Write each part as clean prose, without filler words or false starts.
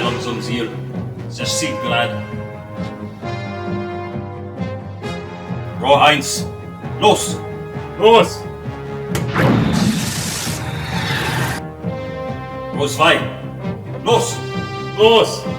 langsam hier. Ze ziet glad. Rohr 1. Los! Los! Rohr 2. Los! Los!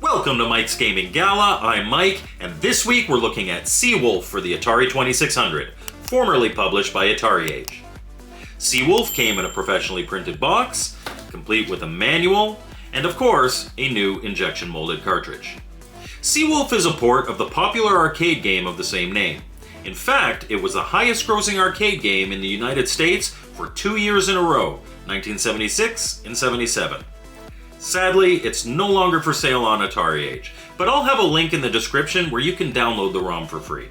Welcome to Mike's Gaming Gala. I'm Mike, and this week we're looking at Seawolf for the Atari 2600, formerly published by Atari Age. Seawolf came in a professionally printed box, complete with a manual, and of course, a new injection molded cartridge. Seawolf is a port of the popular arcade game of the same name. In fact, it was the highest grossing arcade game in the United States for 2 years in a row, 1976 and 77. Sadly, it's no longer for sale on Atari Age, but I'll have a link in the description where you can download the ROM for free.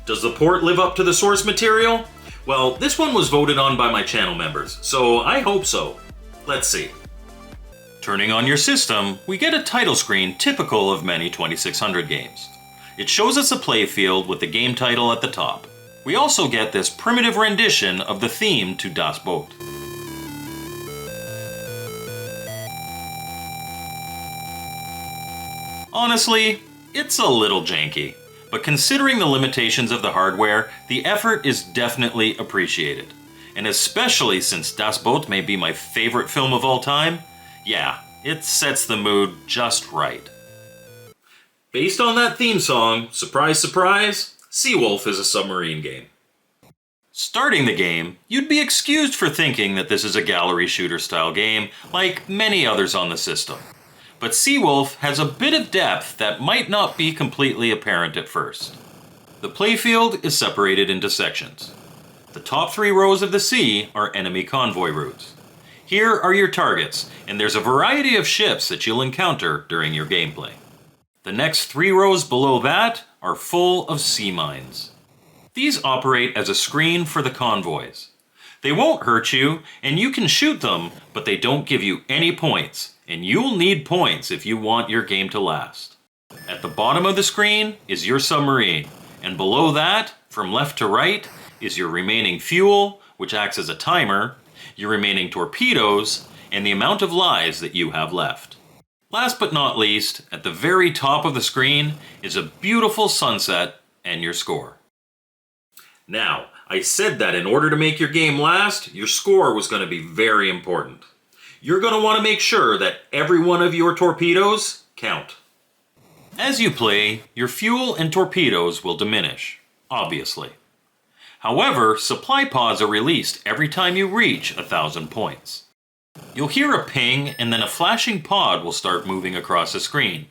Does the port live up to the source material? Well, this one was voted on by my channel members, so I hope so. Let's see. Turning on your system, we get a title screen typical of many 2600 games. It shows us a playfield with the game title at the top. We also get this primitive rendition of the theme to Das Boot. Honestly, it's a little janky, but considering the limitations of the hardware, the effort is definitely appreciated. And especially since Das Boot may be my favorite film of all time, yeah, it sets the mood just right. Based on that theme song, surprise surprise, Seawolf is a submarine game. Starting the game, you'd be excused for thinking that this is a gallery shooter style game like many others on the system. But Seawolf has a bit of depth that might not be completely apparent at first. The playfield is separated into sections. The top 3 rows of the sea are enemy convoy routes. Here are your targets, and there's a variety of ships that you'll encounter during your gameplay. The next 3 rows below that are full of sea mines. These operate as a screen for the convoys. They won't hurt you, and you can shoot them, but they don't give you any points. And you'll need points if you want your game to last. At the bottom of the screen is your submarine, and below that, from left to right, is your remaining fuel, which acts as a timer, your remaining torpedoes, and the amount of lives that you have left. Last but not least, at the very top of the screen is a beautiful sunset and your score. Now, I said that in order to make your game last, your score was going to be very important. You're going to want to make sure that every one of your torpedoes count. As you play, your fuel and torpedoes will diminish, obviously. However, supply pods are released every time you reach 1,000 points. You'll hear a ping and then a flashing pod will start moving across the screen.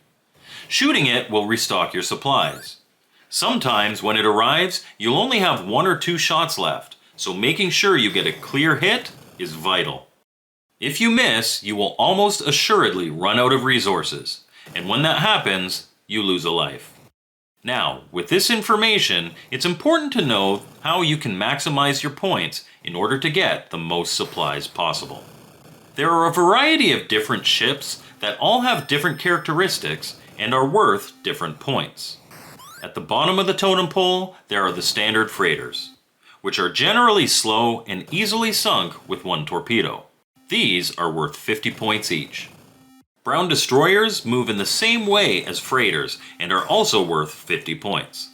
Shooting it will restock your supplies. Sometimes when it arrives, you'll only have 1 or 2 shots left, so making sure you get a clear hit is vital. If you miss, you will almost assuredly run out of resources, and when that happens, you lose a life. Now, with this information, it's important to know how you can maximize your points in order to get the most supplies possible. There are a variety of different ships that all have different characteristics and are worth different points. At the bottom of the totem pole, there are the standard freighters, which are generally slow and easily sunk with 1 torpedo. These are worth 50 points each. Brown destroyers move in the same way as freighters and are also worth 50 points.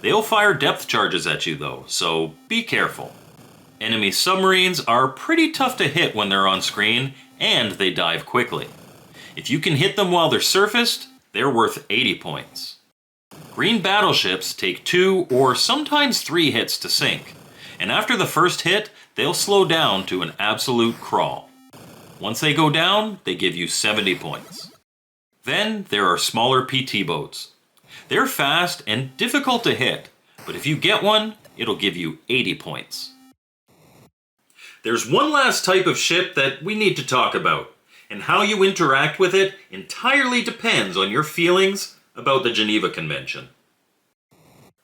They'll fire depth charges at you though, so be careful. Enemy submarines are pretty tough to hit when they're on screen, and they dive quickly. If you can hit them while they're surfaced, they're worth 80 points. Green battleships take 2 or sometimes 3 hits to sink, and after the first hit, they'll slow down to an absolute crawl. Once they go down, they give you 70 points. Then there are smaller PT boats. They're fast and difficult to hit, but if you get one, it'll give you 80 points. There's one last type of ship that we need to talk about, and how you interact with it entirely depends on your feelings about the Geneva Convention.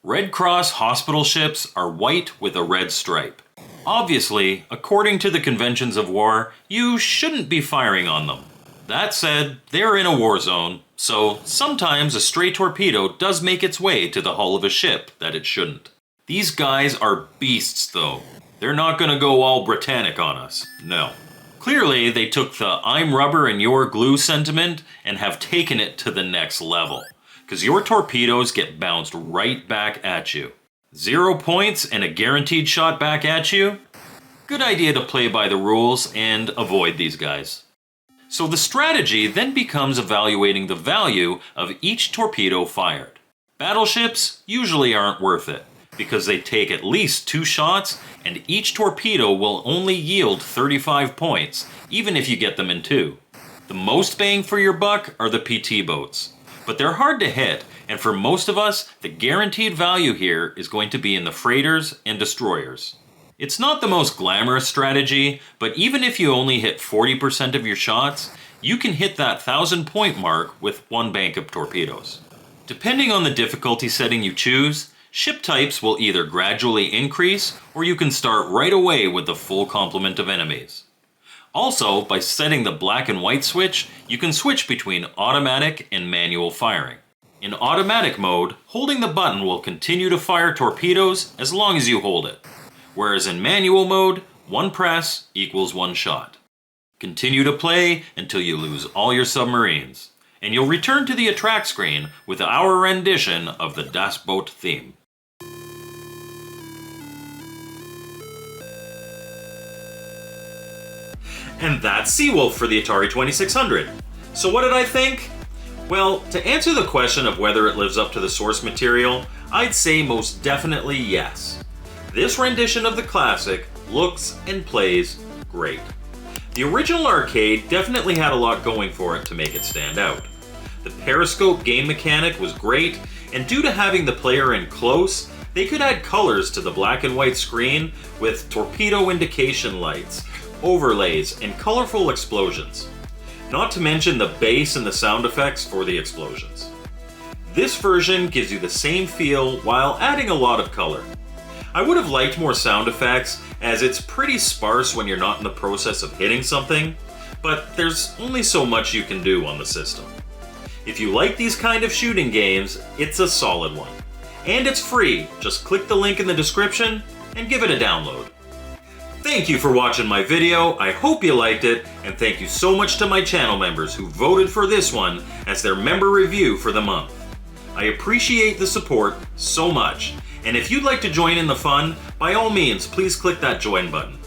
Red Cross hospital ships are white with a red stripe. Obviously, according to the conventions of war, you shouldn't be firing on them. That said, they're in a war zone, so sometimes a stray torpedo does make its way to the hull of a ship that it shouldn't. These guys are beasts though. They're not gonna go all Britannic on us, no. Clearly, they took the I'm rubber and you're glue sentiment and have taken it to the next level, because your torpedoes get bounced right back at you. 0 points and a guaranteed shot back at you? Good idea to play by the rules and avoid these guys. So the strategy then becomes evaluating the value of each torpedo fired. Battleships usually aren't worth it, because they take at least 2 shots and each torpedo will only yield 35 points, even if you get them in 2. The most bang for your buck are the PT boats, but they're hard to hit, and for most of us, the guaranteed value here is going to be in the freighters and destroyers. It's not the most glamorous strategy, but even if you only hit 40% of your shots, you can hit that 1,000-point mark with 1 bank of torpedoes. Depending on the difficulty setting you choose, ship types will either gradually increase, or you can start right away with the full complement of enemies. Also, by setting the black and white switch, you can switch between automatic and manual firing. In automatic mode, holding the button will continue to fire torpedoes as long as you hold it. Whereas in manual mode, 1 press equals 1 shot. Continue to play until you lose all your submarines, and you'll return to the attract screen with our rendition of the Das Boot theme. And that's Seawolf for the Atari 2600. So what did I think? Well, to answer the question of whether it lives up to the source material, I'd say most definitely yes. This rendition of the classic looks and plays great. The original arcade definitely had a lot going for it to make it stand out. The periscope game mechanic was great, and due to having the player in close, they could add colors to the black and white screen with torpedo indication lights, overlays, and colorful explosions. Not to mention the bass and the sound effects for the explosions. This version gives you the same feel while adding a lot of color. I would have liked more sound effects, as it's pretty sparse when you're not in the process of hitting something, but there's only so much you can do on the system. If you like these kind of shooting games, it's a solid one. And it's free, just click the link in the description and give it a download. Thank you for watching my video, I hope you liked it, and thank you so much to my channel members who voted for this one as their member review for the month. I appreciate the support so much. And if you'd like to join in the fun, by all means, please click that join button.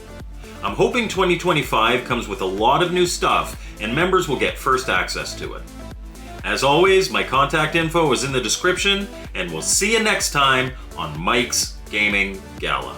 I'm hoping 2025 comes with a lot of new stuff and members will get first access to it. As always, my contact info is in the description, and we'll see you next time on Mike's Gaming Gala.